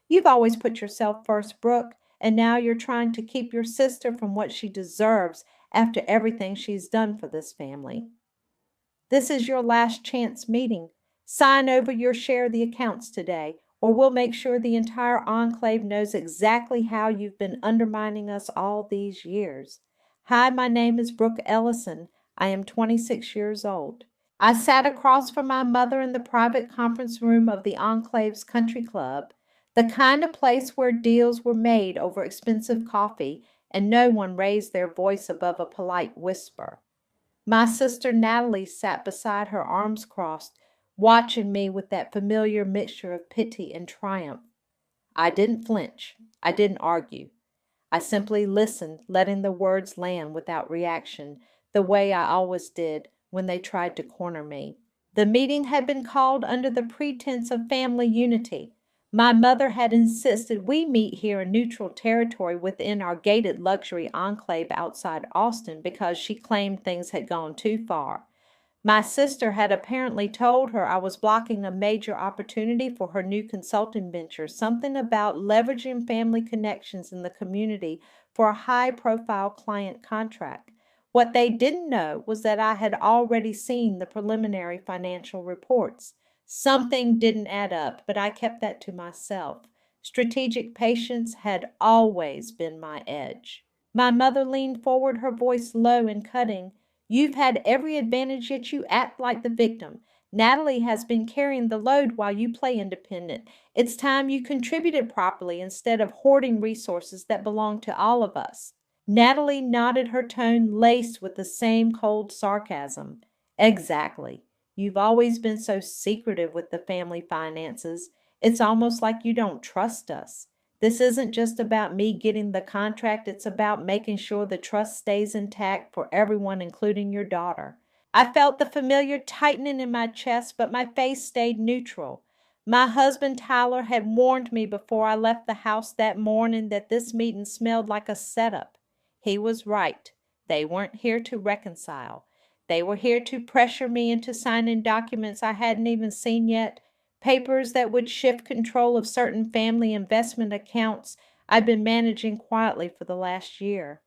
You've always put yourself first, Brooke, and now you're trying to keep your sister from what she deserves after everything she's done for this family. This is your last chance meeting. Sign over your share of the accounts today, or we'll make sure the entire enclave knows exactly how you've been undermining us all these years. Hi, my name is Brooke Ellison. I am 26 years old. I sat across from my mother in the private conference room of the Enclave's country club, the kind of place where deals were made over expensive coffee and no one raised their voice above a polite whisper. My sister Natalie sat beside her, arms crossed, watching me with that familiar mixture of pity and triumph. I didn't flinch. I didn't argue. I simply listened, letting the words land without reaction, the way I always did when they tried to corner me. The meeting had been called under the pretense of family unity. My mother had insisted we meet here in neutral territory within our gated luxury enclave outside Austin because she claimed things had gone too far. My sister had apparently told her I was blocking a major opportunity for her new consulting venture, something about leveraging family connections in the community for a high profile client contract. What they didn't know was that I had already seen the preliminary financial reports. Something didn't add up, but I kept that to myself. Strategic patience had always been my edge. My mother leaned forward, her voice low and cutting. You've had every advantage, yet you act like the victim. Natalie has been carrying the load while you play independent. It's time you contributed properly instead of hoarding resources that belong to all of us. Natalie nodded, her tone laced with the same cold sarcasm. Exactly. You've always been so secretive with the family finances. It's almost like you don't trust us. This isn't just about me getting the contract, it's about making sure the trust stays intact for everyone, including your daughter. I felt the familiar tightening in my chest, but my face stayed neutral. My husband Tyler had warned me before I left the house that morning that this meeting smelled like a setup. He was right. They weren't here to reconcile. They were here to pressure me into signing documents I hadn't even seen yet, papers that would shift control of certain family investment accounts I'd been managing quietly for the last year.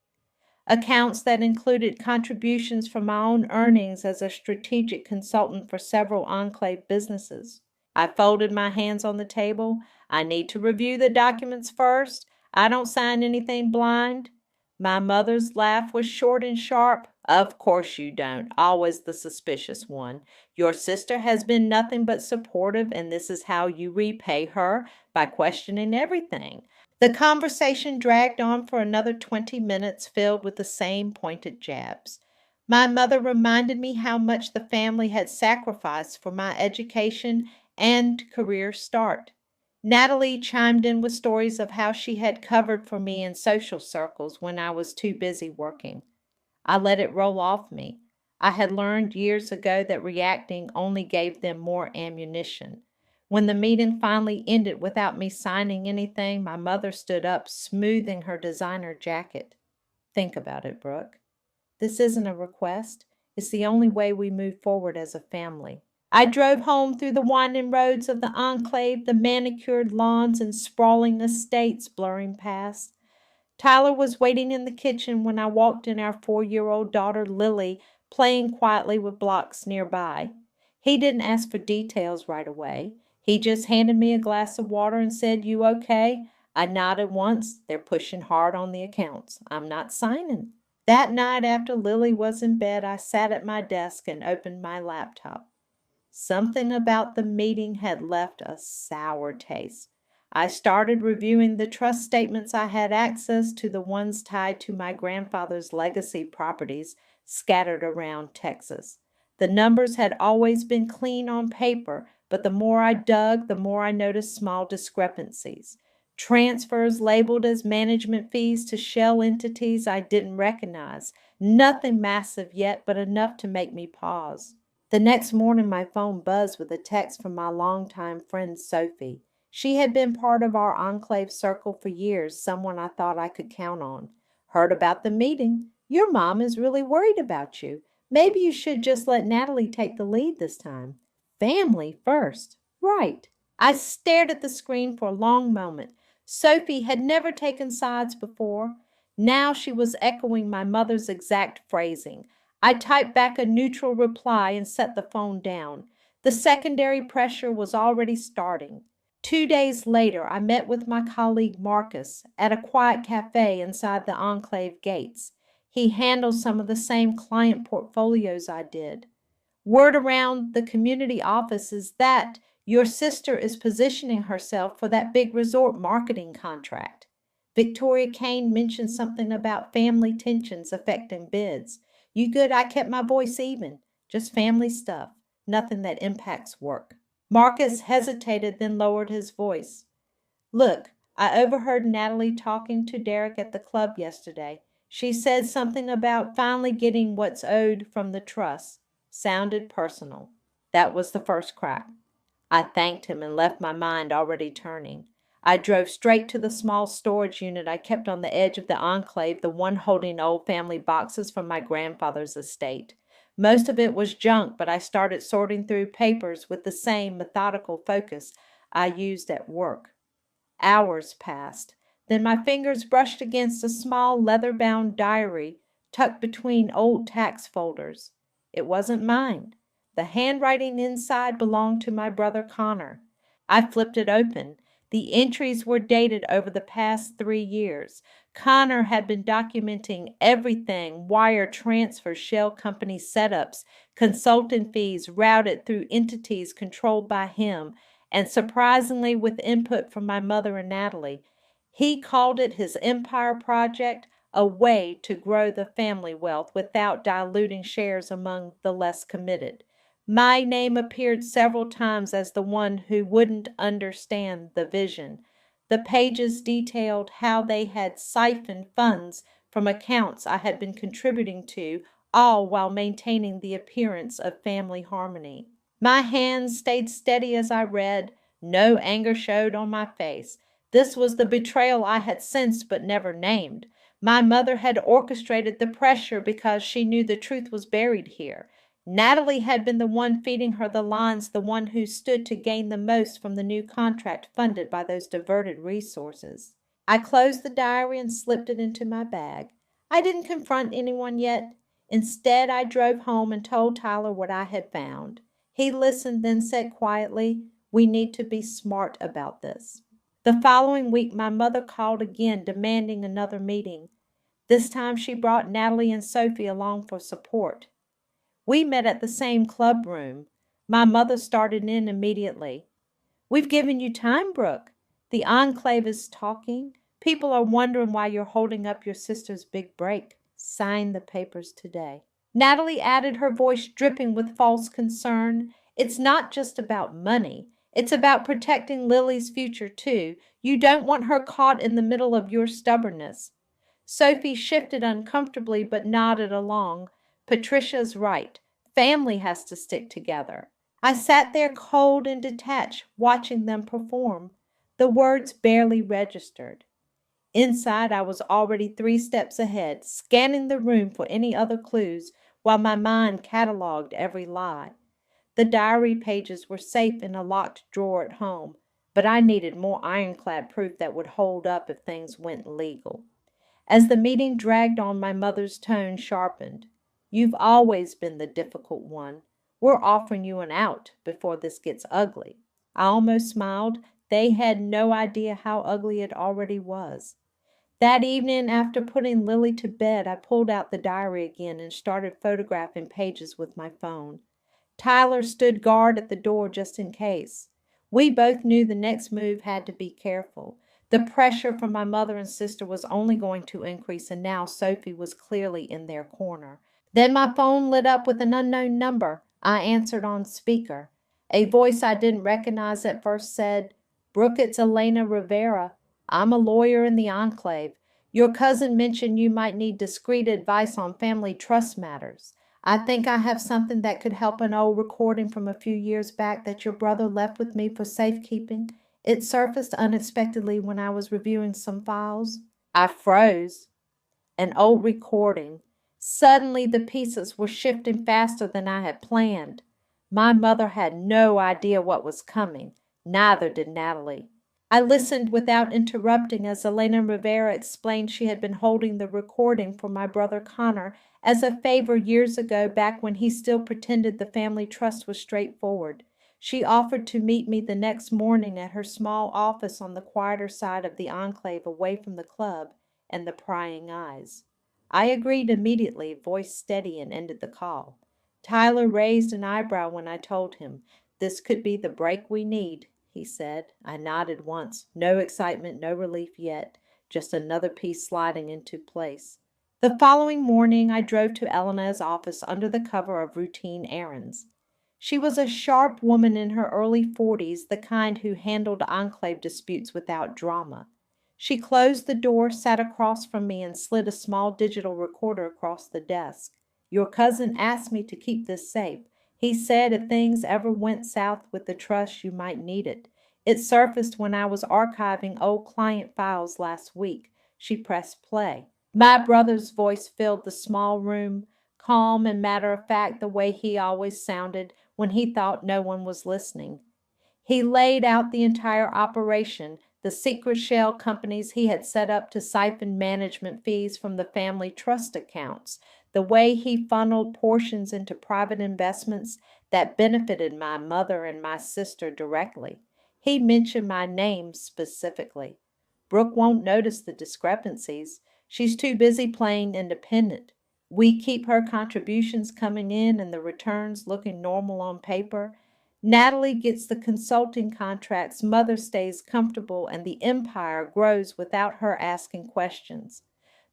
Accounts that included contributions from my own earnings as a strategic consultant for several enclave businesses. I folded my hands on the table. I need to review the documents first. I don't sign anything blind. My mother's laugh was short and sharp. Of course you don't. Always the suspicious one. Your sister has been nothing but supportive, and this is how you repay her, by questioning everything. The conversation dragged on for another 20 minutes, filled with the same pointed jabs. My mother reminded me how much the family had sacrificed for my education and career start. Natalie chimed in with stories of how she had covered for me in social circles when I was too busy working. I let it roll off me. I had learned years ago that reacting only gave them more ammunition. When the meeting finally ended without me signing anything, my mother stood up, smoothing her designer jacket. Think about it, Brooke. This isn't a request. It's the only way we move forward as a family. I drove home through the winding roads of the enclave, the manicured lawns and sprawling estates blurring past. Tyler was waiting in the kitchen when I walked in, our 4-year-old daughter Lily playing quietly with blocks nearby. He didn't ask for details right away. He just handed me a glass of water and said, You okay? I nodded once. They're pushing hard on the accounts. I'm not signing. That night after Lily was in bed, I sat at my desk and opened my laptop. Something about the meeting had left a sour taste. I started reviewing the trust statements I had access to, the ones tied to my grandfather's legacy properties scattered around Texas. The numbers had always been clean on paper, but the more I dug, the more I noticed small discrepancies. Transfers labeled as management fees to shell entities I didn't recognize. Nothing massive yet, but enough to make me pause. The next morning, my phone buzzed with a text from my longtime friend Sophie. She had been part of our enclave circle for years, someone I thought I could count on. Heard about the meeting. Your mom is really worried about you. Maybe you should just let Natalie take the lead this time. Family first. Right. I stared at the screen for a long moment. Sophie had never taken sides before. Now she was echoing my mother's exact phrasing. I typed back a neutral reply and set the phone down. The secondary pressure was already starting. 2 days later, I met with my colleague Marcus at a quiet cafe inside the Enclave gates. He handles some of the same client portfolios I did. Word around the community office is that your sister is positioning herself for that big resort marketing contract. Victoria Kane mentioned something about family tensions affecting bids. You good? I kept my voice even. Just family stuff. Nothing that impacts work. Marcus hesitated, then lowered his voice. Look, I overheard Natalie talking to Derek at the club yesterday. She said something about finally getting what's owed from the trust. Sounded personal. That was the first crack. I thanked him and left my mind already turning. I drove straight to the small storage unit I kept on the edge of the enclave, the one holding old family boxes from my grandfather's estate. Most of it was junk, but I started sorting through papers with the same methodical focus I used at work. Hours passed. Then my fingers brushed against a small leather-bound diary tucked between old tax folders. It wasn't mine. The handwriting inside belonged to my brother Connor. I flipped it open. The entries were dated over the past 3 years. Connor had been documenting everything: wire transfers, shell company setups, consultant fees routed through entities controlled by him, and surprisingly with input from my mother and Natalie. He called it his empire project, a way to grow the family wealth without diluting shares among the less committed. My name appeared several times as the one who wouldn't understand the vision. The pages detailed how they had siphoned funds from accounts I had been contributing to, all while maintaining the appearance of family harmony. My hands stayed steady as I read. No anger showed on my face. This was the betrayal I had sensed but never named. My mother had orchestrated the pressure because she knew the truth was buried here. Natalie had been the one feeding her the lines, the one who stood to gain the most from the new contract funded by those diverted resources. I closed the diary and slipped it into my bag. I didn't confront anyone yet. Instead, I drove home and told Tyler what I had found. He listened, then said quietly, "We need to be smart about this." The following week, my mother called again, demanding another meeting. This time, she brought Natalie and Sophie along for support. We met at the same club room. My mother started in immediately. "We've given you time, Brooke. The enclave is talking. People are wondering why you're holding up your sister's big break. Sign the papers today." Natalie added, her voice dripping with false concern. "It's not just about money. It's about protecting Lily's future, too. You don't want her caught in the middle of your stubbornness." Sophie shifted uncomfortably but nodded along. "Patricia's right. Family has to stick together." I sat there cold and detached, watching them perform. The words barely registered. Inside, I was already 3 steps ahead, scanning the room for any other clues, while my mind catalogued every lie. The diary pages were safe in a locked drawer at home, but I needed more ironclad proof that would hold up if things went legal. As the meeting dragged on, my mother's tone sharpened. "You've always been the difficult one. We're offering you an out before this gets ugly." I almost smiled. They had no idea how ugly it already was. That evening, after putting Lily to bed, I pulled out the diary again and started photographing pages with my phone. Tyler stood guard at the door just in case. We both knew the next move had to be careful. The pressure from my mother and sister was only going to increase, and now Sophie was clearly in their corner. Then my phone lit up with an unknown number. I answered on speaker. A voice I didn't recognize at first said, "Brooke, it's Elena Rivera. I'm a lawyer in the Enclave. Your cousin mentioned you might need discreet advice on family trust matters. I think I have something that could help, an old recording from a few years back that your brother left with me for safekeeping. It surfaced unexpectedly when I was reviewing some files." I froze. An old recording. Suddenly the pieces were shifting faster than I had planned. My mother had no idea what was coming. Neither did Natalie. I listened without interrupting as Elena Rivera explained she had been holding the recording for my brother Connor as a favor years ago, back when he still pretended the family trust was straightforward. She offered to meet me the next morning at her small office on the quieter side of the enclave, away from the club and the prying eyes. I agreed immediately, voice steady, and ended the call. Tyler raised an eyebrow when I told him. "This could be the break we need," he said. I nodded once. No excitement, no relief yet, just another piece sliding into place. The following morning I drove to Elena's office under the cover of routine errands. She was a sharp woman in her early 40s, the kind who handled enclave disputes without drama. She closed the door, sat across from me, and slid a small digital recorder across the desk. "Your cousin asked me to keep this safe. He said if things ever went south with the trust, you might need it. It surfaced when I was archiving old client files last week." She pressed play. My brother's voice filled the small room, calm and matter of fact, the way he always sounded when he thought no one was listening. He laid out the entire operation, the secret shell companies he had set up to siphon management fees from the family trust accounts, the way he funneled portions into private investments that benefited my mother and my sister directly. He mentioned my name specifically. "Brooke won't notice the discrepancies. She's too busy playing independent. We keep her contributions coming in and the returns looking normal on paper. Natalie gets the consulting contracts, mother stays comfortable, and the empire grows without her asking questions."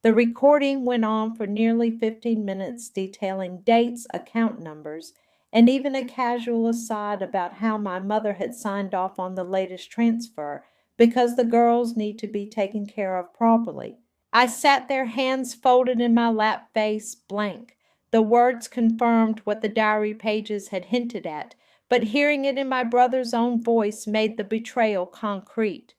The recording went on for nearly 15 minutes, detailing dates, account numbers, and even a casual aside about how my mother had signed off on the latest transfer because the girls need to be taken care of properly. I sat there, hands folded in my lap, face blank. The words confirmed what the diary pages had hinted at, but hearing it in my brother's own voice made the betrayal concrete.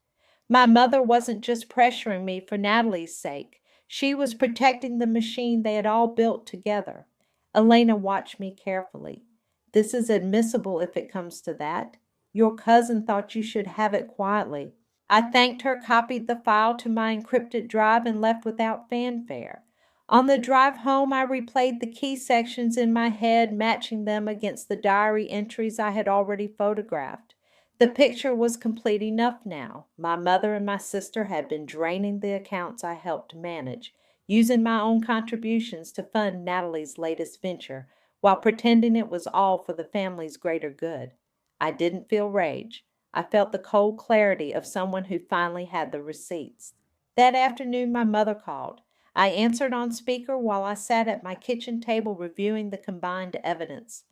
My mother wasn't just pressuring me for Natalie's sake. She was protecting the machine they had all built together. Elena watched me carefully. "This is admissible if it comes to that. Your cousin thought you should have it quietly." I thanked her, copied the file to my encrypted drive, and left without fanfare. On the drive home, I replayed the key sections in my head, matching them against the diary entries I had already photographed. The picture was complete enough now. My mother and my sister had been draining the accounts I helped manage, using my own contributions to fund Natalie's latest venture, while pretending it was all for the family's greater good. I didn't feel rage. I felt the cold clarity of someone who finally had the receipts. That afternoon, my mother called. I answered on speaker while I sat at my kitchen table reviewing the combined evidence.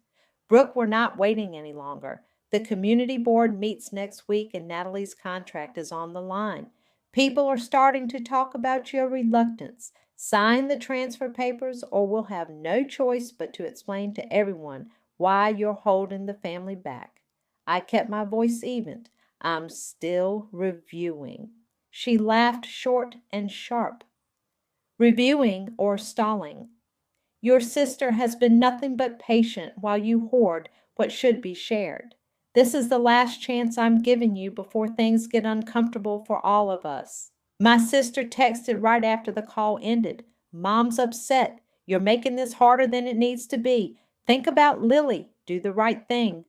"Brooke, we're not waiting any longer. The community board meets next week and Natalie's contract is on the line. People are starting to talk about your reluctance. Sign the transfer papers or we'll have no choice but to explain to everyone why you're holding the family back." I kept my voice even. "I'm still reviewing." She laughed short and sharp. "Reviewing or stalling? Your sister has been nothing but patient while you hoard what should be shared. This is the last chance I'm giving you before things get uncomfortable for all of us." My sister texted right after the call ended. "Mom's upset. You're making this harder than it needs to be. Think about Lily. Do the right thing."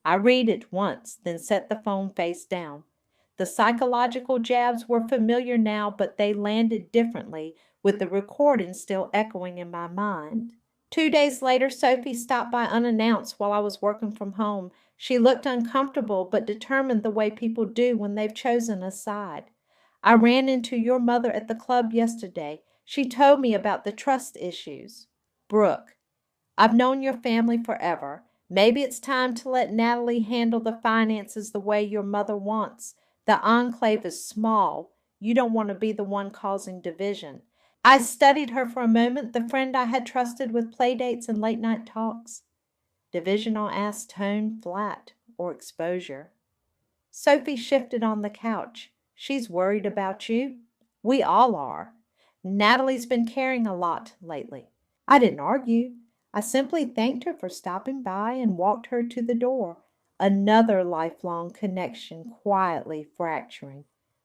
I read it once, then set the phone face down. The psychological jabs were familiar now, but they landed differently, with the recording still echoing in my mind. 2 days later, Sophie stopped by unannounced while I was working from home. She looked uncomfortable, but determined the way people do when they've chosen a side. "I ran into your mother at the club yesterday. She told me about the trust issues." "Brooke, I've known your family forever. Maybe it's time to let Natalie handle the finances the way your mother wants. The enclave is small. You don't want to be the one causing division." I studied her for a moment, the friend I had trusted with playdates and late night talks. Division, I asked, tone flat, or exposure? Sophie shifted on the couch. "She's worried about you. We all are. Natalie's been carrying a lot lately." I didn't argue. I simply thanked her for stopping by and walked her to the door. another lifelong connection quietly fracturing.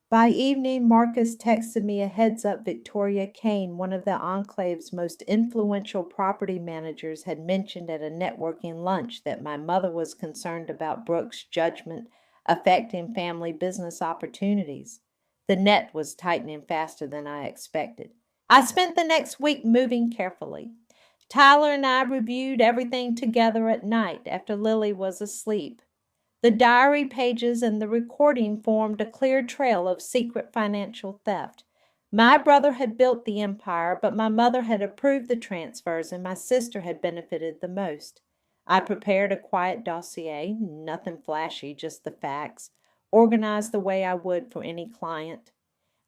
By evening, Marcus texted me a heads up Victoria Kane, one of the Enclave's most influential property managers, had mentioned at a networking lunch that my mother was concerned about Brooke's judgment affecting family business opportunities. The net was tightening faster than I expected. I spent the next week moving carefully. Tyler and I reviewed everything together at night after Lily was asleep. The diary pages and the recording formed a clear trail of secret financial theft. My brother had built the empire, but my mother had approved the transfers and my sister had benefited the most. I prepared a quiet dossier, nothing flashy, just the facts, organized the way I would for any client.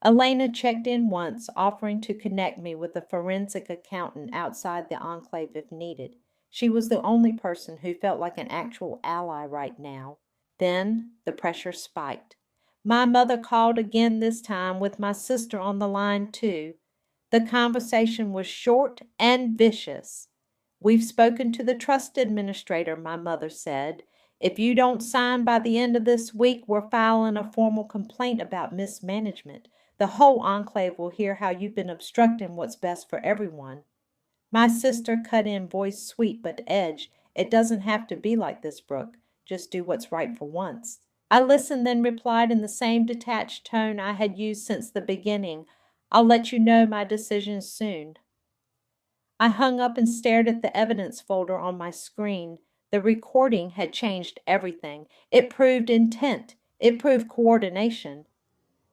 Elena checked in once, offering to connect me with a forensic accountant outside the enclave if needed. She was the only person who felt like an actual ally right now. Then the pressure spiked. My mother called again, this time with my sister on the line too. The conversation was short and vicious. "We've spoken to the trust administrator," my mother said. "If you don't sign by the end of this week, we're filing a formal complaint about mismanagement. The whole enclave will hear how you've been obstructing what's best for everyone." My sister cut in, voice sweet but edged. "It doesn't have to be like this, Brooke. Just do what's right for once." I listened, then replied in the same detached tone I had used since the beginning. "I'll let you know my decision soon." I hung up and stared at the evidence folder on my screen. The recording had changed everything. It proved intent. It proved coordination.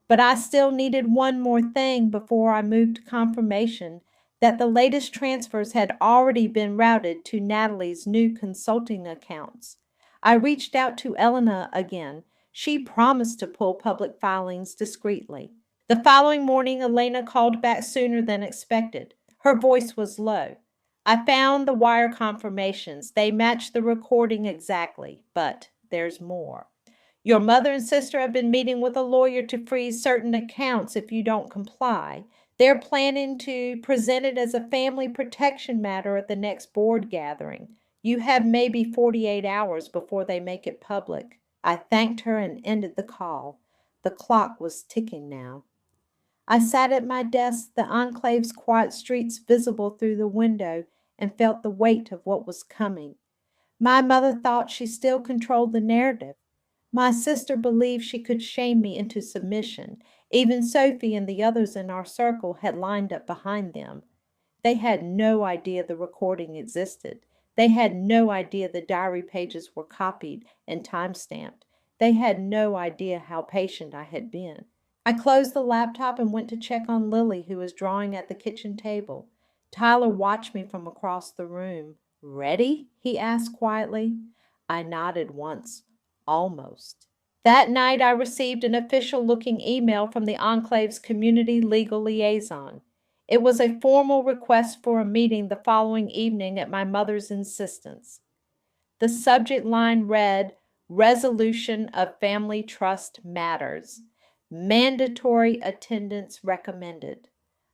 But I still needed one more thing before I moved to confirmation that the latest transfers had already been routed to Natalie's new consulting accounts. I reached out to Elena again. She promised to pull public filings discreetly. The following morning, Elena called back sooner than expected. Her voice was low. "I found the wire confirmations. They match the recording exactly, but there's more. Your mother and sister have been meeting with a lawyer to freeze certain accounts if you don't comply. They're planning to present it as a family protection matter at the next board gathering. You have maybe 48 hours before they make it public." I thanked her and ended the call. The clock was ticking now. I sat at my desk, the enclave's quiet streets visible through the window, and felt the weight of what was coming. My mother thought she still controlled the narrative. My sister believed she could shame me into submission. Even Sophie and the others in our circle had lined up behind them. They had no idea the recording existed. They had no idea the diary pages were copied and time-stamped. They had no idea how patient I had been. I closed the laptop and went to check on Lily, who was drawing at the kitchen table. Tyler watched me from across the room. "Ready?" he asked quietly. I nodded once. Almost. That night I received an official-looking email from the Enclave's community legal liaison. It was a formal request for a meeting the following evening at my mother's insistence. The subject line read, "Resolution of Family Trust Matters. Mandatory attendance recommended."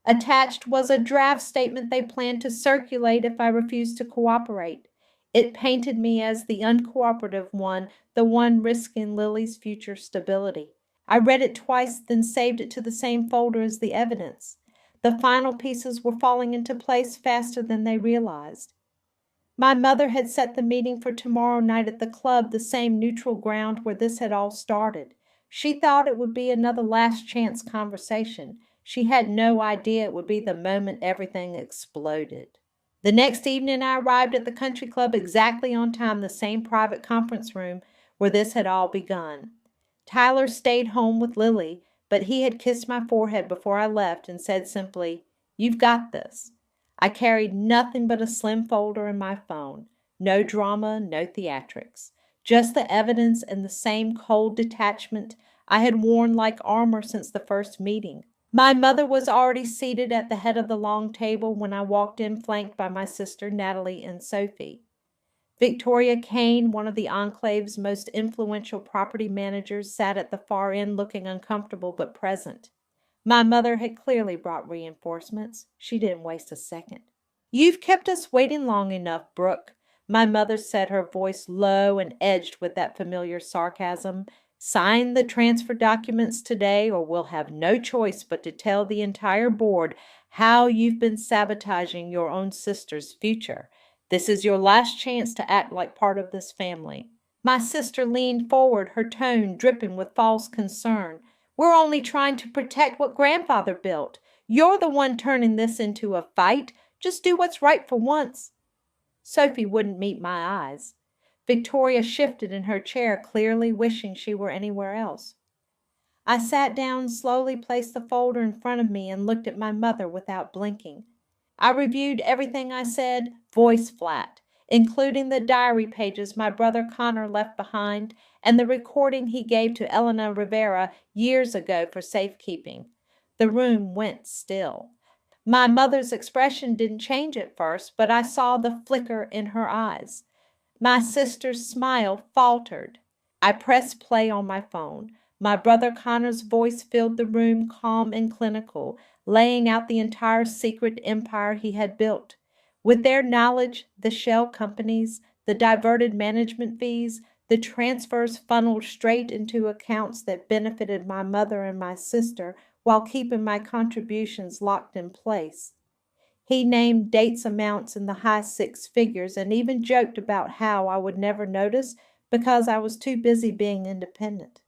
Attached was a draft statement they planned to circulate if I refused to cooperate. It painted me as the uncooperative one, the one risking Lily's future stability. I read it twice, then saved it to the same folder as the evidence. The final pieces were falling into place faster than they realized. My mother had set the meeting for tomorrow night at the club, the same neutral ground where this had all started. She thought it would be another last chance conversation. She had no idea it would be the moment everything exploded. The next evening I arrived at the country club exactly on time, the same private conference room where this had all begun. Tyler stayed home with Lily, but he had kissed my forehead before I left and said simply, "You've got this." I carried nothing but a slim folder and my phone. No drama, no theatrics. Just the evidence and the same cold detachment I had worn like armor since the first meeting. My mother was already seated at the head of the long table when I walked in, flanked by my sister Natalie and Sophie. Victoria Kane, one of the Enclave's most influential property managers, sat at the far end looking uncomfortable but present. My mother had clearly brought reinforcements. She didn't waste a second. "You've kept us waiting long enough, Brooke." My mother said, her voice low and edged with that familiar sarcasm. Sign the transfer documents today, or we'll have no choice but to tell the entire board how you've been sabotaging your own sister's future. This is your last chance to act like part of this family. My sister leaned forward, her tone dripping with false concern. We're only trying to protect what grandfather built. You're the one turning this into a fight. Just do what's right for once. Sophie wouldn't meet my eyes. Victoria shifted in her chair, clearly wishing she were anywhere else. I sat down, slowly placed the folder in front of me, and looked at my mother without blinking. I reviewed everything I said, voice flat, including the diary pages my brother Connor left behind and the recording he gave to Elena Rivera years ago for safekeeping. The room went still. My mother's expression didn't change at first, but I saw the flicker in her eyes. My sister's smile faltered. I pressed play on my phone. My brother Connor's voice filled the room, calm and clinical, laying out the entire secret empire he had built. With their knowledge, the shell companies, the diverted management fees, the transfers funneled straight into accounts that benefited my mother and my sister while keeping my contributions locked in place. He named dates amounts in the high six figures and even joked about how I would never notice because I was too busy being independent.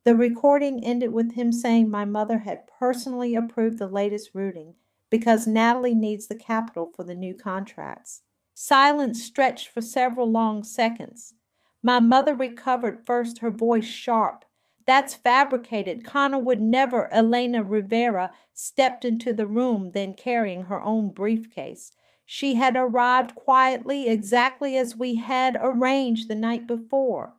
The recording ended with him saying my mother had personally approved the latest routing because Natalie needs the capital for the new contracts. Silence stretched for several long seconds. My mother recovered first, her voice sharp. That's fabricated. Connor would never. Elena Rivera stepped into the room, then carrying her own briefcase. She had arrived quietly, exactly as we had arranged the night before.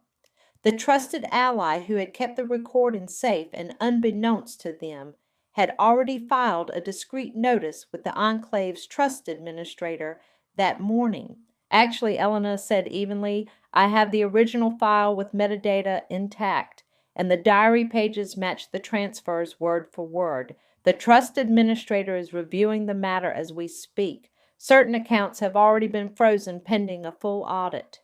The trusted ally who had kept the recording safe and unbeknownst to them had already filed a discreet notice with the Enclave's trust administrator that morning. Actually, Elena said evenly, I have the original file with metadata intact, and the diary pages match the transfers word for word. The trust administrator is reviewing the matter as we speak. Certain accounts have already been frozen pending a full audit.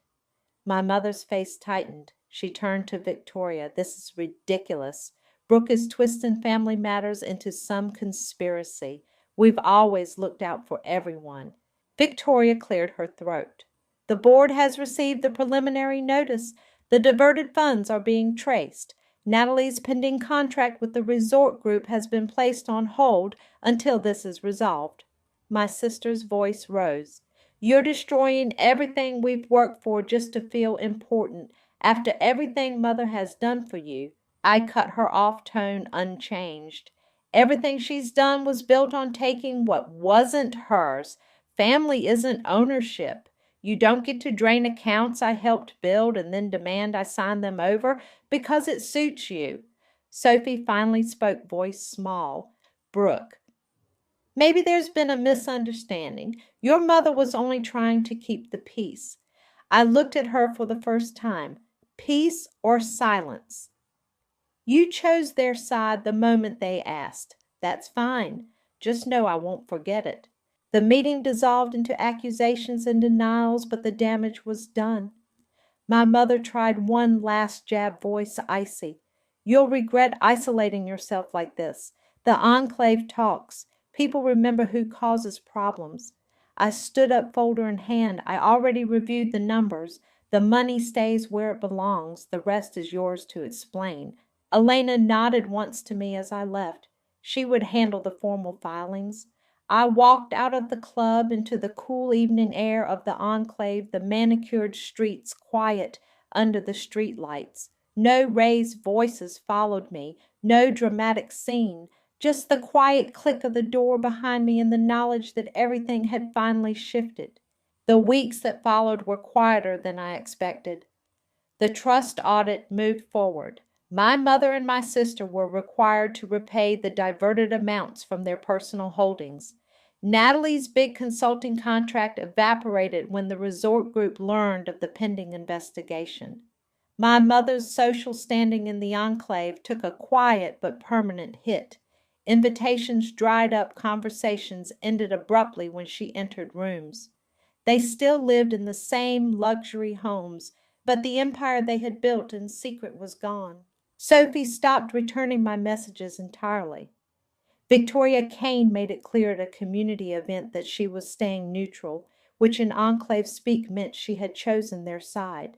My mother's face tightened. She turned to Victoria. This is ridiculous. Brooke is twisting family matters into some conspiracy. We've always looked out for everyone. Victoria cleared her throat. The board has received the preliminary notice. The diverted funds are being traced. Natalie's pending contract with the resort group has been placed on hold until this is resolved. My sister's voice rose. You're destroying everything we've worked for just to feel important. After everything Mother has done for you, I cut her off, tone unchanged. Everything she's done was built on taking what wasn't hers. Family isn't ownership. You don't get to drain accounts I helped build and then demand I sign them over because it suits you. Sophie finally spoke, voice small. Brooke, maybe there's been a misunderstanding. Your mother was only trying to keep the peace. I looked at her for the first time. Peace or silence? You chose their side the moment they asked. That's fine. Just know I won't forget it. The meeting dissolved into accusations and denials, but the damage was done. My mother tried one last jab, voice icy. You'll regret isolating yourself like this. The enclave talks. People remember who causes problems. I stood up, folder in hand. I already reviewed the numbers. The money stays where it belongs. The rest is yours to explain. Elena nodded once to me as I left. She would handle the formal filings. I walked out of the club into the cool evening air of the enclave, the manicured streets quiet under the street lights. No raised voices followed me, no dramatic scene, just the quiet click of the door behind me and the knowledge that everything had finally shifted. The weeks that followed were quieter than I expected. The trust audit moved forward. My mother and my sister were required to repay the diverted amounts from their personal holdings. Natalie's big consulting contract evaporated when the resort group learned of the pending investigation. My mother's social standing in the enclave took a quiet but permanent hit. Invitations dried up, conversations ended abruptly when she entered rooms. They still lived in the same luxury homes, but the empire they had built in secret was gone. Sophie stopped returning my messages entirely. Victoria Kane made it clear at a community event that she was staying neutral, which in enclave speak meant she had chosen their side.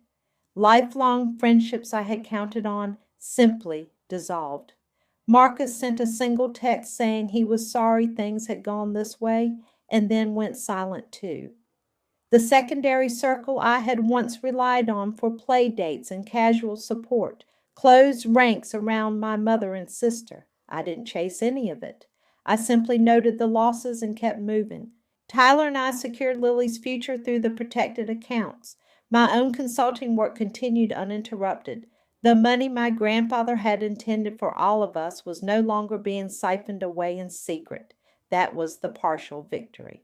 Lifelong friendships I had counted on simply dissolved. Marcus sent a single text saying he was sorry things had gone this way, and then went silent too. The secondary circle I had once relied on for play dates and casual support closed ranks around my mother and sister. I didn't chase any of it. I simply noted the losses and kept moving. Tyler and I secured Lily's future through the protected accounts. My own consulting work continued uninterrupted. The money my grandfather had intended for all of us was no longer being siphoned away in secret. That was the partial victory.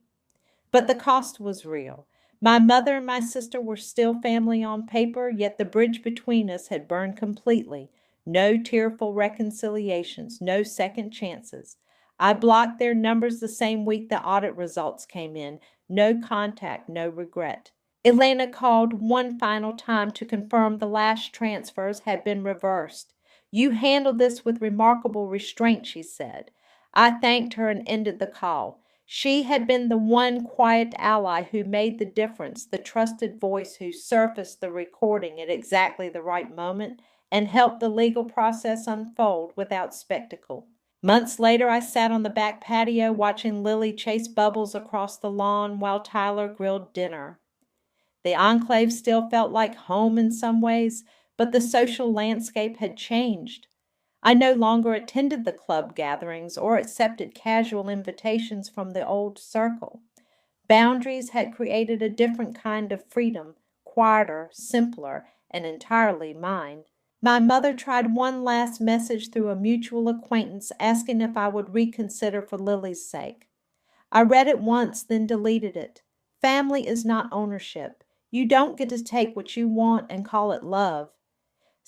But the cost was real. My mother and my sister were still family on paper, yet the bridge between us had burned completely. No tearful reconciliations, no second chances. I blocked their numbers the same week the audit results came in. No contact, no regret. Elena called one final time to confirm the last transfers had been reversed. You handled this with remarkable restraint, she said. I thanked her and ended the call. She had been the one quiet ally who made the difference, the trusted voice who surfaced the recording at exactly the right moment and helped the legal process unfold without spectacle. Months later, I sat on the back patio watching Lily chase Bubbles across the lawn while Tyler grilled dinner. The enclave still felt like home in some ways, but the social landscape had changed. I no longer attended the club gatherings or accepted casual invitations from the old circle. Boundaries had created a different kind of freedom, quieter, simpler, and entirely mine. My mother tried one last message through a mutual acquaintance asking if I would reconsider for Lily's sake. I read it once, then deleted it. Family is not ownership. You don't get to take what you want and call it love.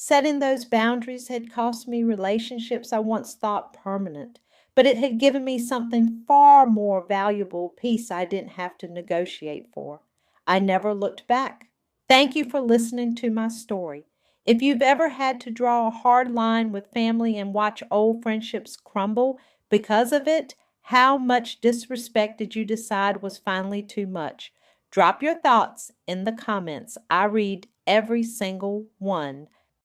Setting those boundaries had cost me relationships I once thought permanent, but it had given me something far more valuable, peace I didn't have to negotiate for. I never looked back. Thank you for listening to my story. If you've ever had to draw a hard line with family and watch old friendships crumble because of it, how much disrespect did you decide was finally too much? Drop your thoughts in the comments. I read every single one.